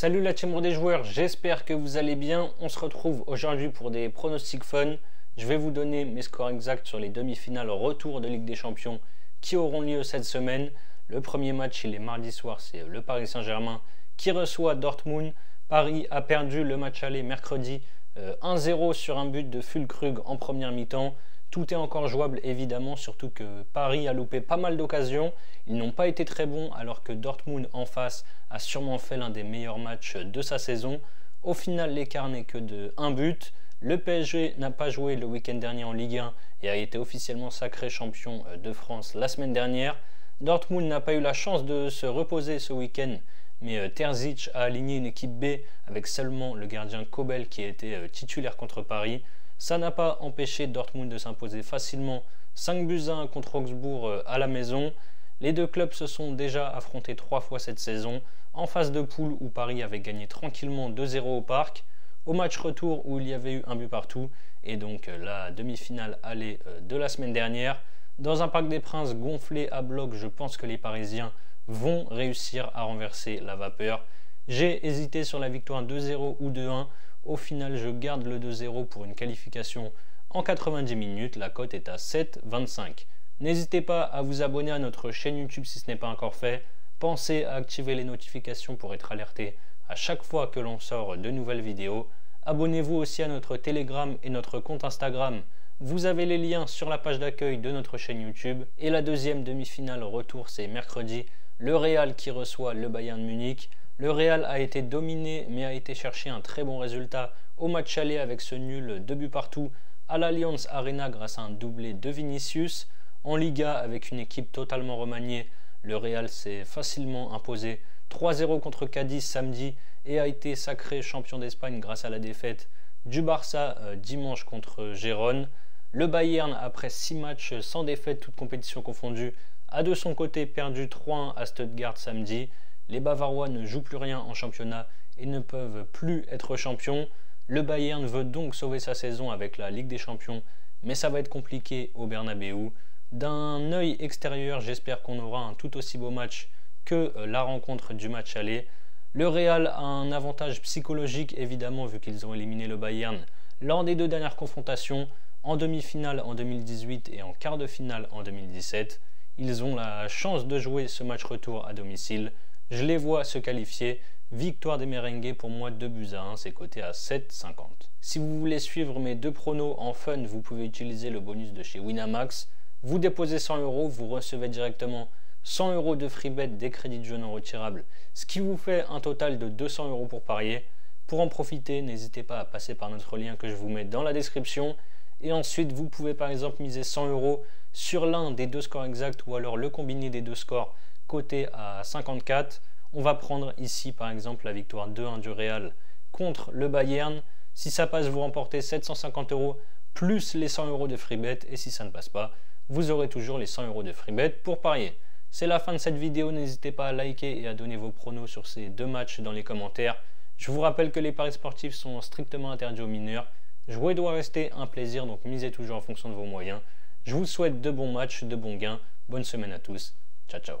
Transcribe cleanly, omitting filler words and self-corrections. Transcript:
Salut la team des joueurs, j'espère que vous allez bien. On se retrouve aujourd'hui pour des pronostics fun. Je vais vous donner mes scores exacts sur les demi-finales retour de Ligue des Champions qui auront lieu cette semaine. Le premier match, il est mardi soir, c'est le Paris Saint-Germain qui reçoit Dortmund. Paris a perdu le match aller mercredi 1-0 sur un but de Füllkrug en première mi-temps. Tout est encore jouable évidemment, surtout que Paris a loupé pas mal d'occasions. Ils n'ont pas été très bons alors que Dortmund en face a sûrement fait l'un des meilleurs matchs de sa saison. Au final, l'écart n'est que de 1 but. Le PSG n'a pas joué le week-end dernier en Ligue 1 et a été officiellement sacré champion de France la semaine dernière. Dortmund n'a pas eu la chance de se reposer ce week-end, mais Terzic a aligné une équipe B avec seulement le gardien Kobel qui était titulaire contre Paris. Ça n'a pas empêché Dortmund de s'imposer facilement 5-1 contre Augsbourg à la maison. Les deux clubs se sont déjà affrontés 3 fois cette saison, en phase de poule où Paris avait gagné tranquillement 2-0 au Parc, au match retour où il y avait eu un but partout, et donc la demi-finale aller de la semaine dernière. Dans un Parc des Princes gonflé à bloc, je pense que les Parisiens vont réussir à renverser la vapeur. J'ai hésité sur la victoire 2-0 ou 2-1. Au final, je garde le 2-0 pour une qualification en 90 minutes. La cote est à 7,25. N'hésitez pas à vous abonner à notre chaîne YouTube si ce n'est pas encore fait. Pensez à activer les notifications pour être alerté à chaque fois que l'on sort de nouvelles vidéos. Abonnez-vous aussi à notre Telegram et notre compte Instagram. Vous avez les liens sur la page d'accueil de notre chaîne YouTube. Et la deuxième demi-finale retour, c'est mercredi. Le Real qui reçoit le Bayern Munich. Le Real a été dominé mais a été chercher un très bon résultat au match aller avec ce nul 2 buts partout à l'Allianz Arena grâce à un doublé de Vinicius. En Liga, avec une équipe totalement remaniée, le Real s'est facilement imposé 3-0 contre Cadiz samedi et a été sacré champion d'Espagne grâce à la défaite du Barça dimanche contre Gérone. Le Bayern, après 6 matchs sans défaite, toutes compétitions confondues, a de son côté perdu 3-1 à Stuttgart samedi. Les Bavarois ne jouent plus rien en championnat et ne peuvent plus être champions. Le Bayern veut donc sauver sa saison avec la Ligue des Champions, mais ça va être compliqué au Bernabeu. D'un œil extérieur, j'espère qu'on aura un tout aussi beau match que la rencontre du match aller. Le Real a un avantage psychologique évidemment vu qu'ils ont éliminé le Bayern lors des 2 dernières confrontations, en demi-finale en 2018 et en quart de finale en 2017. Ils ont la chance de jouer ce match retour à domicile. Je les vois se qualifier. Victoire des Merengues pour moi 2-1, c'est coté à 7,50. Si vous voulez suivre mes 2 pronos en fun, vous pouvez utiliser le bonus de chez Winamax. Vous déposez 100 €, vous recevez directement 100 € de free bet des crédits de jeu non retirables, ce qui vous fait un total de 200 € pour parier. Pour en profiter, n'hésitez pas à passer par notre lien que je vous mets dans la description. Et ensuite, vous pouvez par exemple miser 100 € sur l'un des 2 scores exacts ou alors le combiné des 2 scores coté à 54. On va prendre ici par exemple la victoire 2-1 du Real contre le Bayern. Si ça passe, vous remportez 750 € plus les 100 € de free bet. Et si ça ne passe pas, vous aurez toujours les 100 € de free bet pour parier. C'est la fin de cette vidéo. N'hésitez pas à liker et à donner vos pronos sur ces 2 matchs dans les commentaires. Je vous rappelle que les paris sportifs sont strictement interdits aux mineurs. Jouer doit rester un plaisir, donc misez toujours en fonction de vos moyens. Je vous souhaite de bons matchs, de bons gains. Bonne semaine à tous. Ciao, ciao.